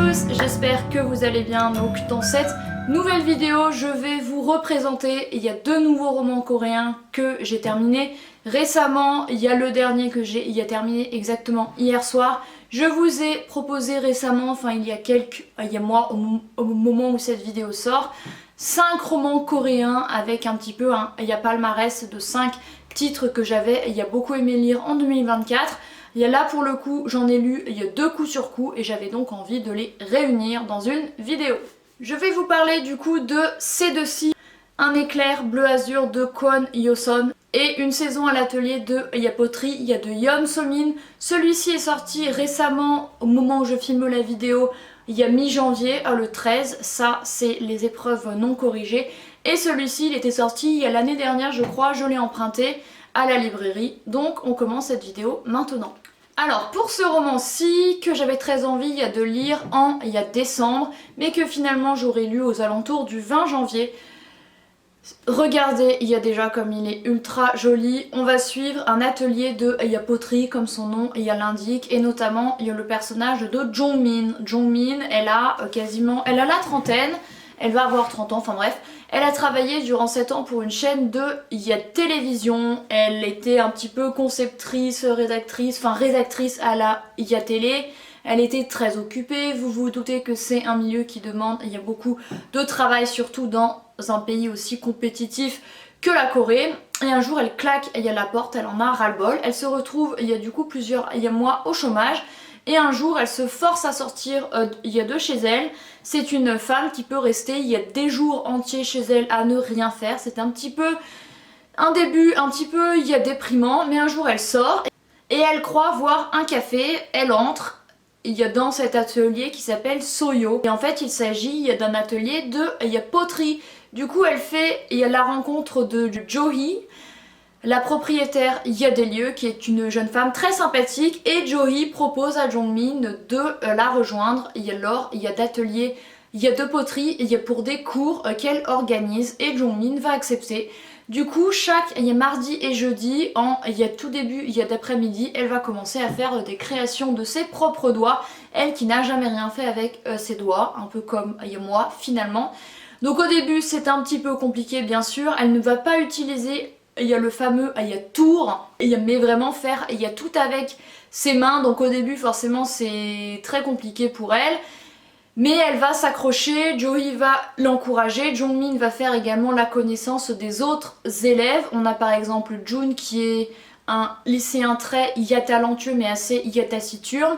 tous, j'espère que vous allez bien. Donc dans cette nouvelle vidéo, je vais vous représenter, il y a deux nouveaux romans coréens que j'ai terminés récemment. Il y a le dernier que j'ai terminé exactement hier soir. Je vous ai proposé récemment, enfin il y a mois au moment où cette vidéo sort, 5 romans coréens avec un petit peu il y a palmarès de 5 titres que j'avais beaucoup aimé lire en 2024. Il y a là pour le coup, j'en ai lu, il y a 2 coups sur coup et j'avais donc envie de les réunir dans une vidéo. Je vais vous parler du coup de C2C, un éclair bleu azur de Kwon Yoson et une saison à l'atelier de Poterie, il y a de Yeon So-min. Celui-ci est sorti récemment au moment où je filme la vidéo, il y a mi-janvier, le 13, ça c'est les épreuves non corrigées. Et celui-ci il était sorti il y a l'année dernière je crois, je l'ai emprunté à la librairie. Donc on commence cette vidéo maintenant. Alors pour ce roman-ci que j'avais très envie de lire il y a décembre, mais que finalement j'aurais lu aux alentours du 20 janvier. Regardez, il y a déjà comme il est ultra joli. On va suivre un atelier de Poterie comme son nom l'indique, et notamment il y a le personnage de Jongmin. Jongmin, elle a la trentaine, elle va avoir 30 ans, enfin bref. Elle a travaillé durant 7 ans pour une chaîne de télévision. Elle était un petit peu conceptrice, rédactrice à la télé. Elle était très occupée, vous vous doutez que c'est un milieu qui demande, il y a beaucoup de travail, surtout dans un pays aussi compétitif que la Corée. Et un jour elle claque la porte, elle en a ras-le-bol. Elle se retrouve plusieurs mois au chômage. Et un jour elle se force à sortir de chez elle. C'est une femme qui peut rester des jours entiers chez elle à ne rien faire. C'est un petit peu un début un petit peu déprimant, mais un jour elle sort et elle croit voir un café. Elle entre dans cet atelier qui s'appelle Soyo. Et en fait il s'agit d'un atelier de poterie. Du coup elle fait la rencontre de Jo-hee, la propriétaire des lieux, qui est une jeune femme très sympathique, et Jo-hee propose à Jongmin de la rejoindre lors d'ateliers de poterie pour des cours qu'elle organise, et Jongmin va accepter. Du coup chaque mardi et jeudi, tout début d'après-midi, elle va commencer à faire des créations de ses propres doigts, elle qui n'a jamais rien fait avec ses doigts, un peu comme moi finalement. Donc au début c'est un petit peu compliqué bien sûr, elle ne va pas utiliser le fameux tour, mais vraiment faire tout avec ses mains. Donc au début forcément c'est très compliqué pour elle. Mais elle va s'accrocher, Jo-hee va l'encourager, Jongmin va faire également la connaissance des autres élèves. On a par exemple Jun qui est un lycéen très talentueux mais assez taciturne.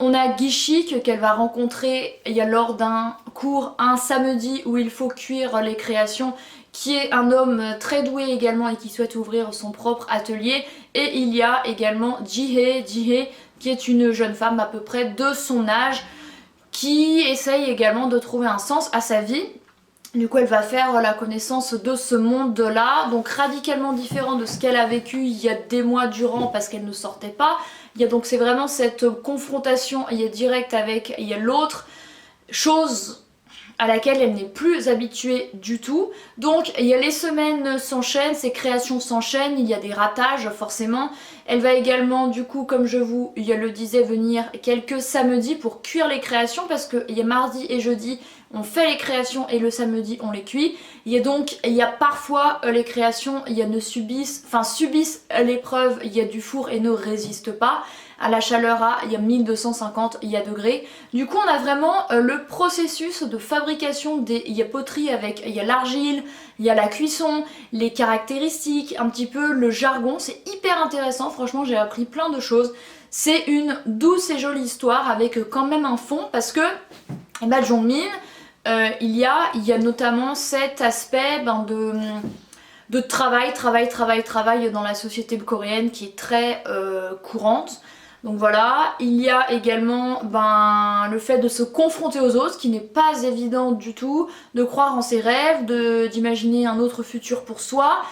On a Gi-shik qu'elle va rencontrer lors d'un cours un samedi où il faut cuire les créations, qui est un homme très doué également et qui souhaite ouvrir son propre atelier. Et il y a également Ji-hye qui est une jeune femme à peu près de son âge, qui essaye également de trouver un sens à sa vie. Du coup elle va faire la connaissance de ce monde-là, donc radicalement différent de ce qu'elle a vécu il y a des mois durant parce qu'elle ne sortait pas. Donc c'est vraiment cette confrontation directe avec l'autre chose à laquelle elle n'est plus habituée du tout. Donc les semaines s'enchaînent, ces créations s'enchaînent, il y a des ratages forcément. Elle va également du coup, comme je vous le disais, venir quelques samedis pour cuire les créations, parce que mardi et jeudi on fait les créations et le samedi on les cuit. Parfois les créations subissent l'épreuve du four et ne résistent pas à la chaleur à 1250 degrés. Du coup on a vraiment le processus de fabrication des poteries avec l'argile, la cuisson, les caractéristiques, un petit peu le jargon. C'est hyper intéressant, franchement j'ai appris plein de choses. C'est une douce et jolie histoire avec quand même un fond, parce que Jongmin, il y a notamment cet aspect de travail dans la société coréenne qui est très courante. Donc voilà, il y a également le fait de se confronter aux autres, qui n'est pas évident du tout, de croire en ses rêves, d'imaginer un autre futur pour soi.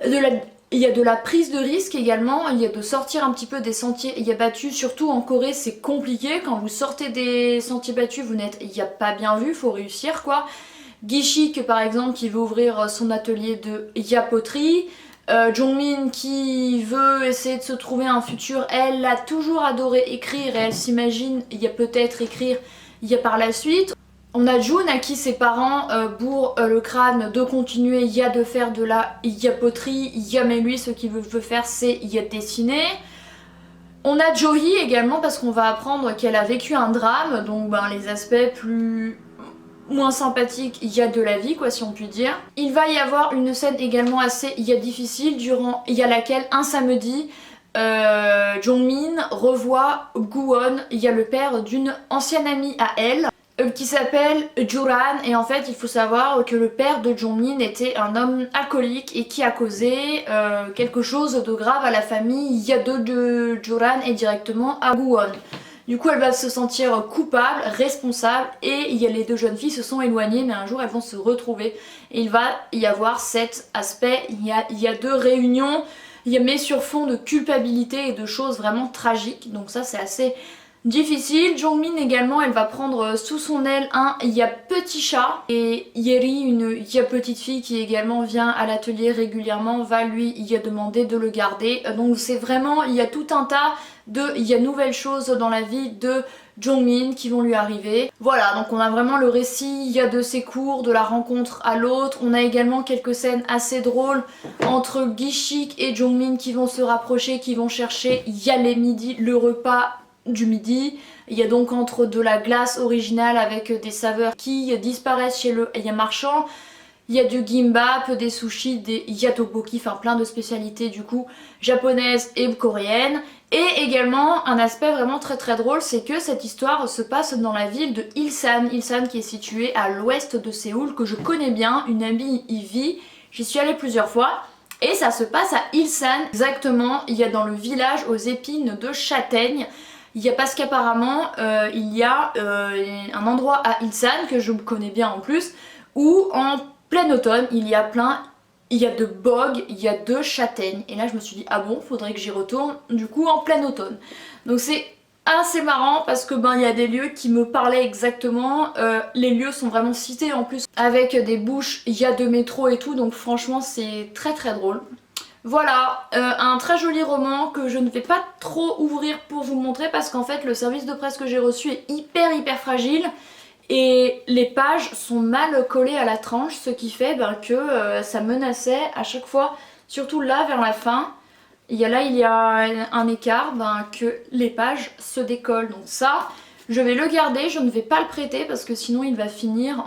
Il y a de la prise de risque également, il y a de sortir un petit peu des sentiers battus, surtout en Corée c'est compliqué, quand vous sortez des sentiers battus vous n'êtes pas bien vu, faut réussir quoi. Gi-shik par exemple qui veut ouvrir son atelier de poterie. Jongmin qui veut essayer de se trouver un futur, elle a toujours adoré écrire et elle s'imagine peut-être écrire Il y a par la suite, on a Jun à qui ses parents bourrent le crâne de continuer, il y a de faire de la poterie, il y a mais lui ce qu'il veut faire c'est y a dessiner. On a Joey également parce qu'on va apprendre qu'elle a vécu un drame, donc les aspects moins sympathiques, il y a de la vie quoi si on peut dire. Il va y avoir une scène également assez difficile durant laquelle un samedi Jongmin revoit Guwon, il y a le père d'une ancienne amie à elle qui s'appelle Juran, et en fait il faut savoir que le père de Jongmin était un homme alcoolique et qui a causé quelque chose de grave à la famille de Juran et directement à Guwon. Du coup elle va se sentir coupable, responsable, et les deux jeunes filles se sont éloignées mais un jour elles vont se retrouver et il va y avoir cet aspect, il y a deux réunions, mais sur fond de culpabilité et de choses vraiment tragiques, donc ça c'est assez difficile. Jongmin également, elle va prendre sous son aile un petit chat, et Yeri, une petite fille qui également vient à l'atelier régulièrement, va lui demander de le garder. Donc c'est vraiment, il y a tout un tas de nouvelles choses dans la vie de Jongmin qui vont lui arriver. Voilà, donc on a vraiment le récit de ses cours, de la rencontre à l'autre. On a également quelques scènes assez drôles entre Gi-shik et Jongmin qui vont se rapprocher, qui vont chercher les midis, le repas du midi. Il y a donc entre de la glace originale avec des saveurs qui disparaissent chez le marchand. Il y a du gimbap, des sushis, des tteokbokki, enfin plein de spécialités du coup japonaises et coréennes. Et également un aspect vraiment très très drôle, c'est que cette histoire se passe dans la ville de Ilsan. Ilsan qui est située à l'ouest de Séoul, que je connais bien, une amie y vit, j'y suis allée plusieurs fois. Et ça se passe à Ilsan, exactement, il y a dans le village aux épines de châtaigne. Il y a parce qu'apparemment il y a un endroit à Ilsan que je connais bien en plus, où en plein automne il y a de bogues, il y a de châtaignes. Et là je me suis dit ah bon, faudrait que j'y retourne du coup en plein automne. Donc c'est assez marrant parce que il y a des lieux qui me parlaient exactement. Les lieux sont vraiment cités en plus avec des bouches, il y a de métro et tout, donc franchement c'est très très drôle. Voilà, un très joli roman que je ne vais pas trop ouvrir pour vous montrer parce qu'en fait le service de presse que j'ai reçu est hyper fragile et les pages sont mal collées à la tranche, ce qui fait que ça menaçait à chaque fois, surtout là vers la fin, il y a un écart, que les pages se décollent. Donc ça, je vais le garder, je ne vais pas le prêter parce que sinon il va finir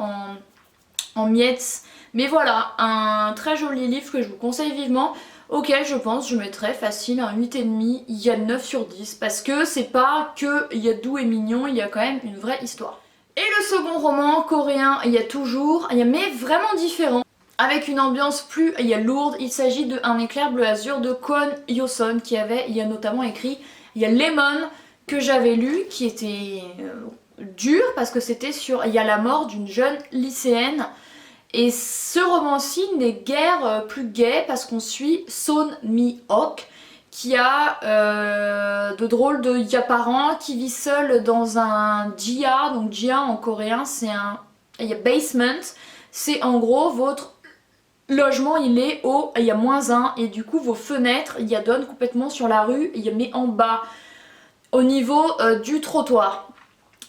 en miettes. Mais voilà, un très joli livre que je vous conseille vivement, auquel je pense je mettrais facile un 8,5, il y a 9 sur 10, parce que c'est pas que il y a doux et mignon, il y a quand même une vraie histoire. Et le second roman coréen, il y a toujours, mais vraiment différent, avec une ambiance plus lourde, il s'agit de Un éclair bleu azur de Kwon Yoson, qui avait notamment écrit Lemon, que j'avais lu, qui était dur, parce que c'était sur la mort d'une jeune lycéenne. Et ce roman-ci n'est guère plus gai parce qu'on suit Son Mi-ok qui a de drôles de parents, qui vit seul dans un jia. Donc jia en coréen c'est un basement, c'est en gros votre logement il est au -1 et du coup vos fenêtres donnent complètement sur la rue, mais en bas au niveau du trottoir.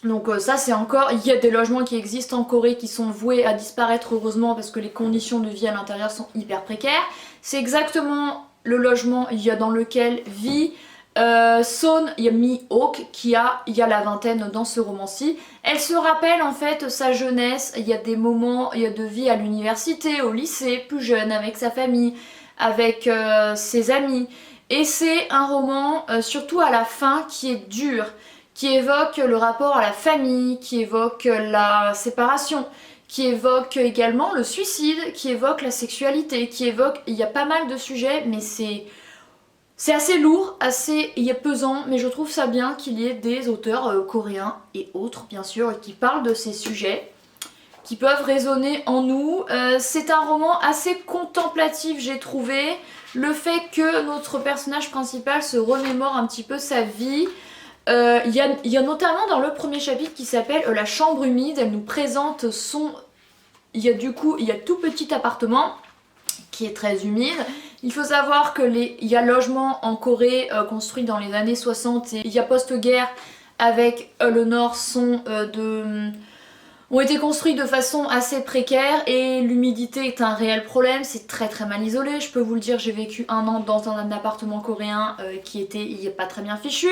Donc ça c'est encore, il y a des logements qui existent en Corée qui sont voués à disparaître heureusement parce que les conditions de vie à l'intérieur sont hyper précaires. C'est exactement le logement dans lequel vit Son Mi-ok qui a la vingtaine dans ce roman-ci. Elle se rappelle en fait sa jeunesse, il y a des moments de vie à l'université, au lycée, plus jeune, avec sa famille, avec ses amis. Et c'est un roman surtout à la fin qui est dur, qui évoque le rapport à la famille, qui évoque la séparation, qui évoque également le suicide, qui évoque la sexualité, qui évoque... Il y a pas mal de sujets, mais c'est assez lourd, assez pesant, mais je trouve ça bien qu'il y ait des auteurs coréens et autres, bien sûr, qui parlent de ces sujets, qui peuvent résonner en nous. C'est un roman assez contemplatif, j'ai trouvé. Le fait que notre personnage principal se remémore un petit peu sa vie... Il y a notamment dans le premier chapitre qui s'appelle La chambre humide, elle nous présente il y a tout petit appartement qui est très humide. Il faut savoir que il y a logement en Corée construit dans les années 60 et il y a post-guerre avec le nord ont été construits de façon assez précaire et l'humidité est un réel problème, c'est très très mal isolé. Je peux vous le dire, j'ai vécu 1 an dans un appartement coréen qui était pas très bien fichu,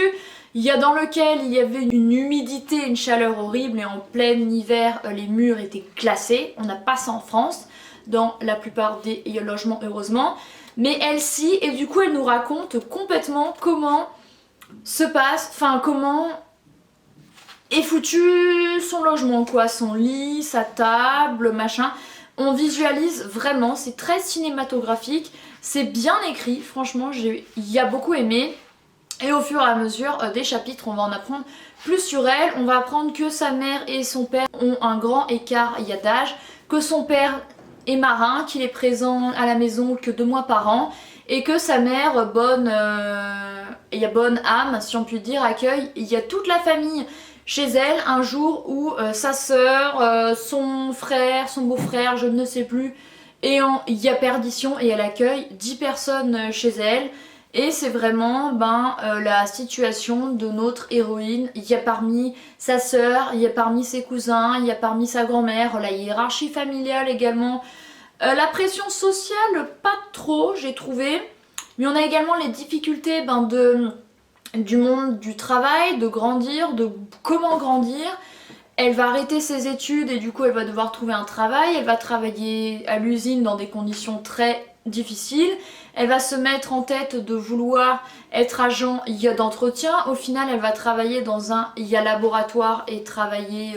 dans lequel il y avait une humidité, une chaleur horrible et en plein hiver les murs étaient glacés. On n'a pas ça en France dans la plupart des logements heureusement, mais elle-ci, et du coup elle nous raconte complètement comment se passe, enfin comment est foutu son logement quoi, son lit, sa table, machin. On visualise vraiment, c'est très cinématographique, c'est bien écrit, franchement j'ai beaucoup aimé. Et au fur et à mesure des chapitres, on va en apprendre plus sur elle. On va apprendre que sa mère et son père ont un grand écart d'âge, que son père est marin, qu'il est présent à la maison que 2 mois par an, et que sa mère, bonne âme, si on peut dire, accueille toute la famille chez elle un jour où sa sœur, son frère, son beau-frère, je ne sais plus, et il y a perdition et elle accueille 10 personnes chez elle. Et c'est vraiment la situation de notre héroïne. Il y a parmi sa sœur, il y a parmi ses cousins, il y a parmi sa grand-mère, la hiérarchie familiale également. La pression sociale, pas trop, j'ai trouvé. Mais on a également les difficultés du monde du travail, de grandir, de comment grandir. Elle va arrêter ses études et du coup elle va devoir trouver un travail. Elle va travailler à l'usine dans des conditions très difficiles. Elle va se mettre en tête de vouloir être agent d'entretien. Au final elle va travailler dans un laboratoire et travailler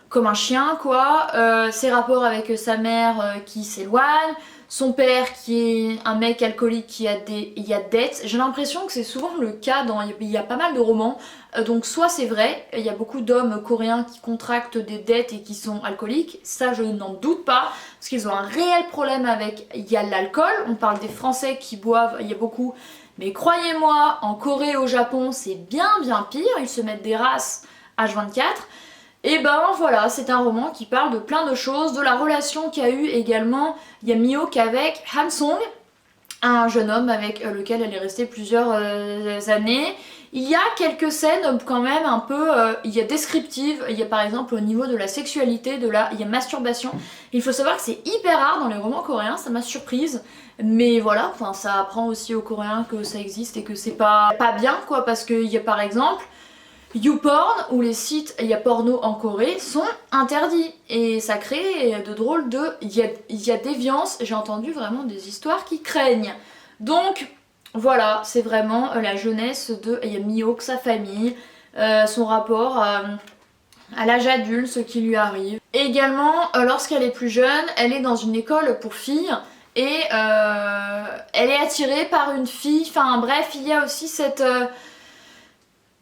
comme un chien quoi. Ses rapports avec sa mère qui s'éloignent. Son père qui est un mec alcoolique qui a des dettes. J'ai l'impression que c'est souvent le cas il y a pas mal de romans. Donc soit c'est vrai, il y a beaucoup d'hommes coréens qui contractent des dettes et qui sont alcooliques. Ça je n'en doute pas. Parce qu'ils ont un réel problème avec l'alcool. On parle des Français qui boivent, il y a beaucoup. Mais croyez-moi, en Corée et au Japon c'est bien pire. Ils se mettent des races H24. Et voilà, c'est un roman qui parle de plein de choses, de la relation qu'il y a eu également, il y a Miok avec Han-song, un jeune homme avec lequel elle est restée plusieurs années. Il y a quelques scènes quand même un peu descriptives, il y a par exemple au niveau de la sexualité, il y a masturbation. Il faut savoir que c'est hyper rare dans les romans coréens, ça m'a surprise. Mais voilà, ça apprend aussi aux Coréens que ça existe et que c'est pas bien quoi, parce qu'il y a par exemple YouPorn, où les sites porno en Corée sont interdits et ça crée de drôles de... Il y a déviance, j'ai entendu vraiment des histoires qui craignent. Donc voilà, c'est vraiment la jeunesse de Miok, sa famille, son rapport à l'âge adulte, ce qui lui arrive. Et également, lorsqu'elle est plus jeune, elle est dans une école pour filles et elle est attirée par une fille, enfin bref, il y a aussi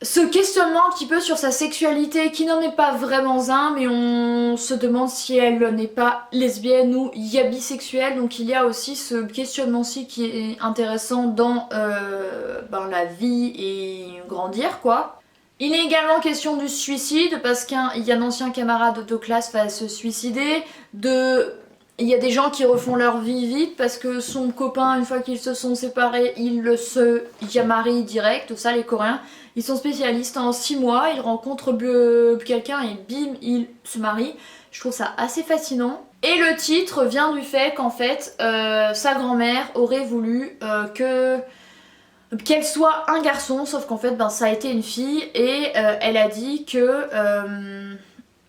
ce questionnement un petit peu sur sa sexualité qui n'en est pas vraiment un, mais on se demande si elle n'est pas lesbienne ou bisexuelle. Donc il y a aussi ce questionnement-ci qui est intéressant dans la vie et grandir quoi. Il est également question du suicide parce qu'il y a un ancien camarade de classe va se suicider, il y a des gens qui refont leur vie vite parce que son copain, une fois qu'ils se sont séparés, il marie direct. Ça, les Coréens, ils sont spécialistes. En 6 mois, ils rencontrent quelqu'un et bim, ils se marient. Je trouve ça assez fascinant. Et le titre vient du fait qu'en fait, sa grand-mère aurait voulu qu'elle soit un garçon, sauf qu'en fait, ça a été une fille et elle a dit que...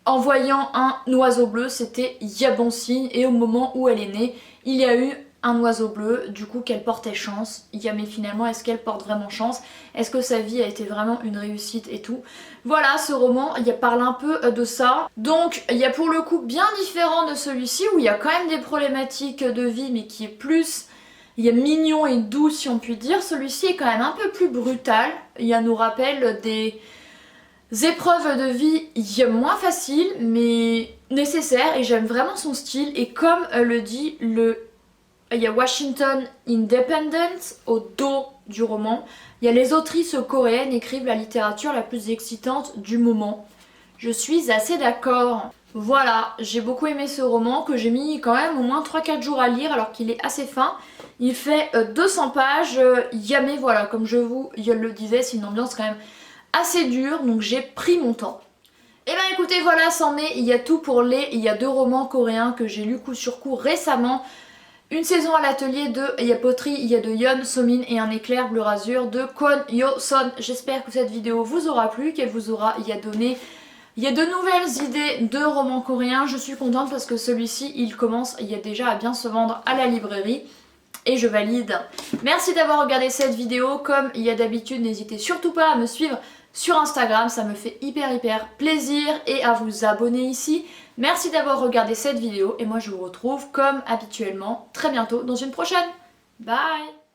en voyant un oiseau bleu, c'était bon signe et au moment où elle est née, il y a eu un oiseau bleu, du coup qu'elle portait chance. Mais finalement, est-ce qu'elle porte vraiment chance? Est-ce que sa vie a été vraiment une réussite et tout? Voilà, ce roman, parle un peu de ça. Donc, il y a pour le coup bien différent de celui-ci, où il y a quand même des problématiques de vie, mais qui est plus... mignon et doux, si on peut dire. Celui-ci est quand même un peu plus brutal. Nous rappelle des... épreuves de vie moins faciles mais nécessaires et j'aime vraiment son style et comme le dit il y a Washington Independent au dos du roman. Il y a les autrices coréennes écrivent la littérature la plus excitante du moment. Je suis assez d'accord. Voilà, j'ai beaucoup aimé ce roman que j'ai mis quand même au moins 3-4 jours à lire alors qu'il est assez fin. Il fait 200 pages, mais voilà, comme je vous le disais, c'est une ambiance quand même assez dur, donc j'ai pris mon temps. Et ben écoutez, voilà, c'en est, il y a tout pour il y a 2 romans coréens que j'ai lus coup sur coup récemment. Une saison à l'atelier de Il y a Poterie, il y a de Yeon Somin et un éclair bleu rasure de Kwon Yo-son. J'espère que cette vidéo vous aura plu, qu'elle vous aura donné. Il y a de nouvelles idées de romans coréens. Je suis contente parce que celui-ci, il commence, il y a déjà à bien se vendre à la librairie. Et je valide. Merci d'avoir regardé cette vidéo. Comme il y a d'habitude, n'hésitez surtout pas à me suivre sur Instagram, ça me fait hyper plaisir, et à vous abonner ici. Merci d'avoir regardé cette vidéo et moi je vous retrouve comme habituellement très bientôt dans une prochaine. Bye!